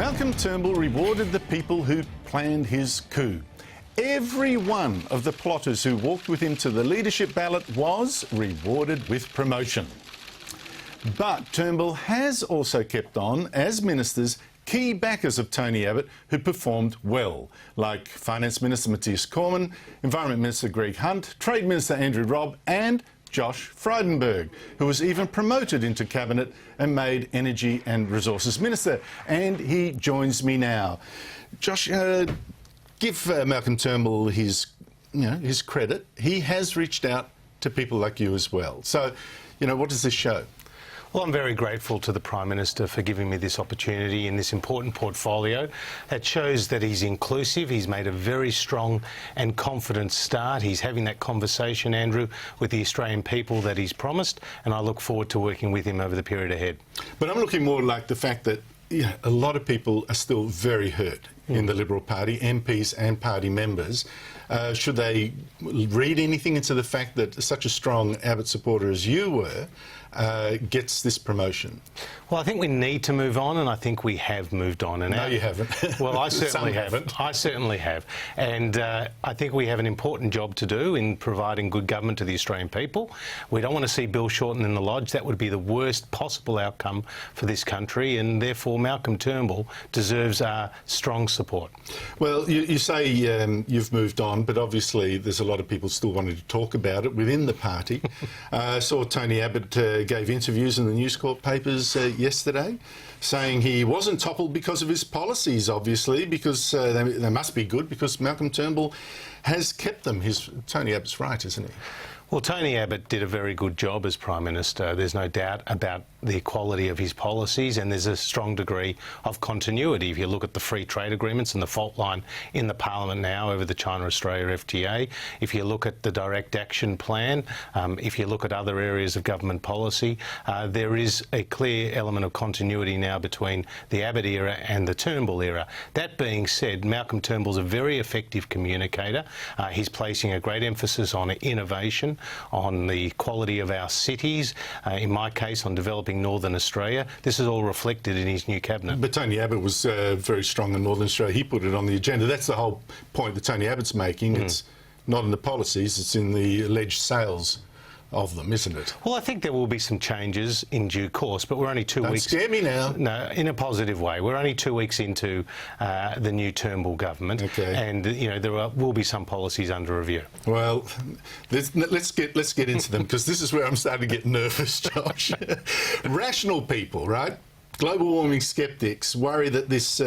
Malcolm Turnbull rewarded the people who planned his coup. Every one of the plotters who walked with him to the leadership ballot was rewarded with promotion. But Turnbull has also kept on, as ministers, key backers of Tony Abbott who performed well, like Finance Minister Matthias Cormann, Environment Minister Greg Hunt, Trade Minister Andrew Robb and Josh Frydenberg, who was even promoted into Cabinet and made Energy and Resources Minister. And he joins me now. Josh, give Malcolm Turnbull his credit. He has reached out to people like you as well. So, what does this show? Well, I'm very grateful to the Prime Minister for giving me this opportunity in this important portfolio. It shows that he's inclusive. He's made a very strong and confident start. He's having that conversation, Andrew, with the Australian people that he's promised, and I look forward to working with him over the period ahead. But I'm looking more like the fact that a lot of people are still very hurt in the Liberal Party, MPs and party members. Should they read anything into the fact that such a strong Abbott supporter as you were gets this promotion? Well, I think we need to move on, and I think we have moved on. And no, you haven't. Well, I certainly haven't. I certainly have. And I think we have an important job to do in providing good government to the Australian people. We don't want to see Bill Shorten in the lodge. That would be the worst possible outcome for this country, and therefore Malcolm Turnbull deserves our strong support. Well, you say you've moved on, but obviously there's a lot of people still wanting to talk about it within the party. I saw Tony Abbott gave interviews in the News Corp papers yesterday, saying he wasn't toppled because of his policies, obviously, because they must be good, because Malcolm Turnbull has kept them. Tony Abbott's right, isn't he? Well, Tony Abbott did a very good job as Prime Minister. There's no doubt about the quality of his policies, and there's a strong degree of continuity. If you look at the free trade agreements and the fault line in the Parliament now over the China-Australia FTA, if you look at the direct action plan, if you look at other areas of government policy, there is a clear element of continuity now between the Abbott era and the Turnbull era. That being said, Malcolm Turnbull's a very effective communicator. He's placing a great emphasis on innovation, on the quality of our cities, in my case on developing Northern Australia. This is all reflected in his new cabinet. But Tony Abbott was very strong in Northern Australia. He put it on the agenda. That's the whole point that Tony Abbott's making. It's not in the policies, it's in the alleged sales of them, isn't it? Well, I think there will be some changes in due course, but we're only 2 weeks... Don't scare me now. No, in a positive way. We're only 2 weeks into the new Turnbull government, and there will be some policies under review. Well, let's get into them, because this is where I'm starting to get nervous, Josh. Rational people, right? Global warming sceptics worry that this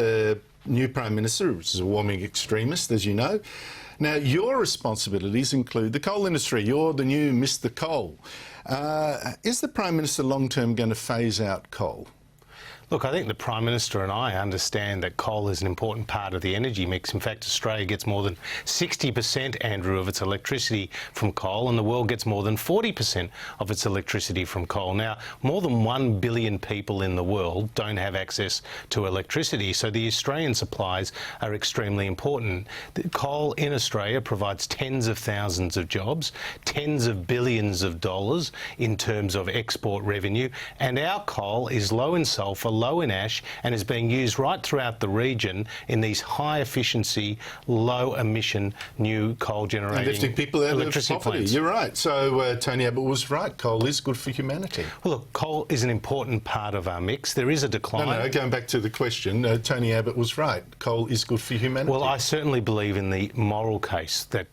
new Prime Minister, which is a warming extremist, as you know. Now, your responsibilities include the coal industry. You're the new Mr. Coal. Is the Prime Minister long-term going to phase out coal? Look, I think the Prime Minister and I understand that coal is an important part of the energy mix. In fact, Australia gets more than 60%, Andrew, of its electricity from coal, and the world gets more than 40% of its electricity from coal. Now, more than 1 billion people in the world don't have access to electricity, so the Australian supplies are extremely important. The coal in Australia provides tens of thousands of jobs, tens of billions of dollars in terms of export revenue, and our coal is low in sulphur, low in ash, and is being used right throughout the region in these high efficiency, low emission new coal generating and lifting people out of poverty. Plants. You're right. So Tony Abbott was right. Coal is good for humanity. Well, look, coal is an important part of our mix. There is a decline. No, going back to the question, Tony Abbott was right. Coal is good for humanity. Well, I certainly believe in the moral case that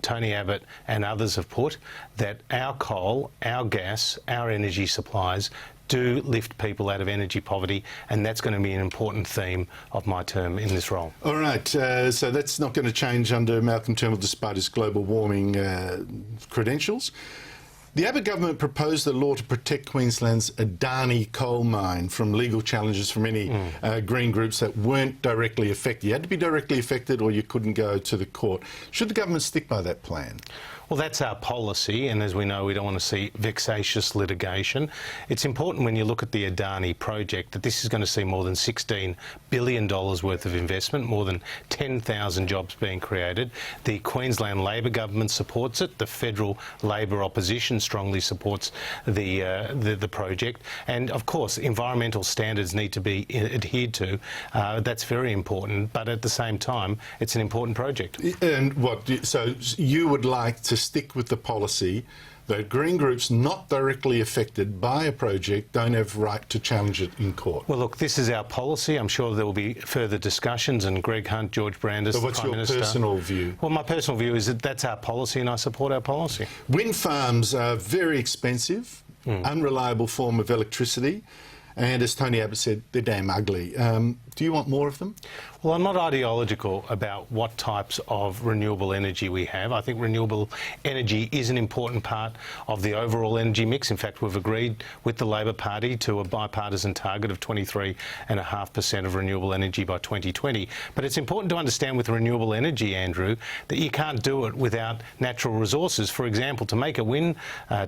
Tony Abbott and others have put, that our coal, our gas, our energy supplies do lift people out of energy poverty, and that's going to be an important theme of my term in this role. All right, so that's not going to change under Malcolm Turnbull despite his global warming credentials. The Abbott government proposed a law to protect Queensland's Adani coal mine from legal challenges from any green groups that weren't directly affected. You had to be directly affected or you couldn't go to the court. Should the government stick by that plan? Well, that's our policy, and as we know, we don't want to see vexatious litigation. It's important when you look at the Adani project that this is going to see more than $16 billion worth of investment, more than 10,000 jobs being created. The Queensland Labor government supports it. The federal Labor opposition strongly supports the project. And, of course, environmental standards need to be adhered to. That's very important, but at the same time, it's an important project. And so you would like to stick with the policy that green groups not directly affected by a project don't have right to challenge it in court? Well, look, this is our policy. I'm sure there will be further discussions, and Greg Hunt, George Brandis, so what's the Prime your Minister. personal view? Well, my personal view is that that's our policy, and I support our policy. Wind farms are very expensive, unreliable form of electricity, and as Tony Abbott said, they're damn ugly. Do you want more of them? Well, I'm not ideological about what types of renewable energy we have. I think renewable energy is an important part of the overall energy mix. In fact, we've agreed with the Labor Party to a bipartisan target of 23.5% of renewable energy by 2020. But it's important to understand with renewable energy, Andrew, that you can't do it without natural resources. For example, to make a wind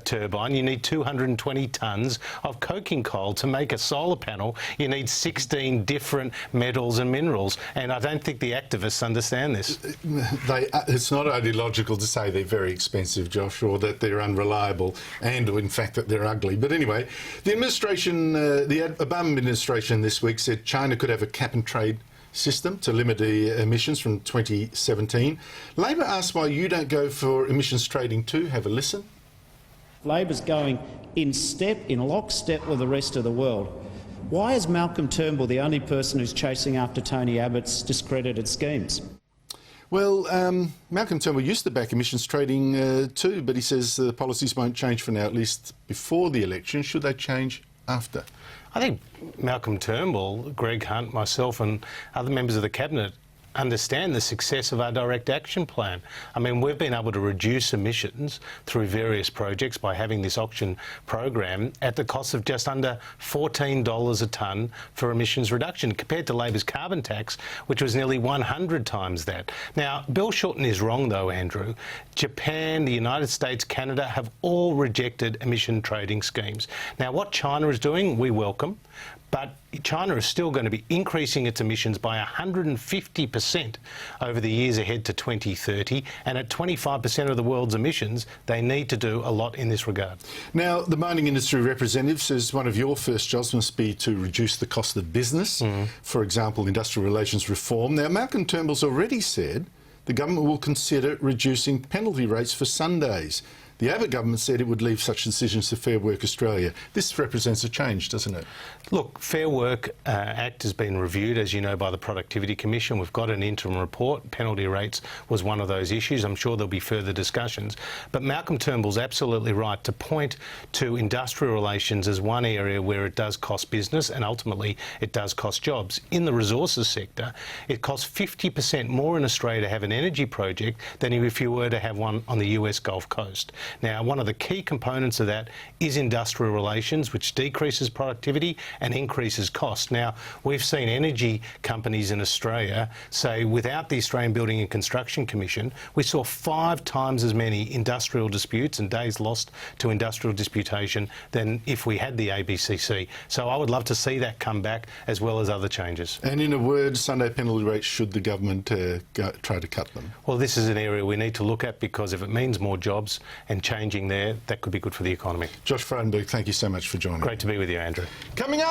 turbine, you need 220 tonnes of coking coal. To make a solar panel, you need 16 different metals and minerals. And I don't think the activists understand this. It's not ideological to say they're very expensive, Josh, or that they're unreliable, and in fact that they're ugly. But anyway, the administration, the Obama administration this week said China could have a cap-and-trade system to limit the emissions from 2017. Labor asked why you don't go for emissions trading too. Have a listen. Labor's going in lockstep with the rest of the world. Why is Malcolm Turnbull the only person who's chasing after Tony Abbott's discredited schemes? Well, Malcolm Turnbull used to back emissions trading too, but he says the policies won't change for now, at least before the election. Should they change after? I think Malcolm Turnbull, Greg Hunt, myself and other members of the Cabinet understand the success of our direct action plan. I mean, we've been able to reduce emissions through various projects by having this auction program at the cost of just under $14 a tonne for emissions reduction, compared to Labor's carbon tax, which was nearly 100 times that. Now, Bill Shorten is wrong, though, Andrew. Japan, the United States, Canada have all rejected emission trading schemes. Now, what China is doing, we welcome. But China is still going to be increasing its emissions by 150% over the years ahead to 2030. And at 25% of the world's emissions, they need to do a lot in this regard. Now, the mining industry representative says one of your first jobs must be to reduce the cost of business. For example, industrial relations reform. Now, Malcolm Turnbull's already said the government will consider reducing penalty rates for Sundays. The Abbott government said it would leave such decisions to Fair Work Australia. This represents a change, doesn't it? Look, Fair Work Act has been reviewed, as you know, by the Productivity Commission. We've got an interim report. Penalty rates was one of those issues. I'm sure there'll be further discussions. But Malcolm Turnbull's absolutely right to point to industrial relations as one area where it does cost business and ultimately it does cost jobs. In the resources sector, it costs 50% more in Australia to have an energy project than if you were to have one on the US Gulf Coast. Now, one of the key components of that is industrial relations, which decreases productivity and increases cost. Now, we've seen energy companies in Australia say without the Australian Building and Construction Commission, we saw 5 times as many industrial disputes and days lost to industrial disputation than if we had the ABCC. So I would love to see that come back, as well as other changes. And in a word, Sunday penalty rates, should the government try to cut them? Well, this is an area we need to look at, because if it means more jobs and changing there, that could be good for the economy. Josh Frydenberg, thank you so much for joining. Great to be with you, Andrew. Coming up.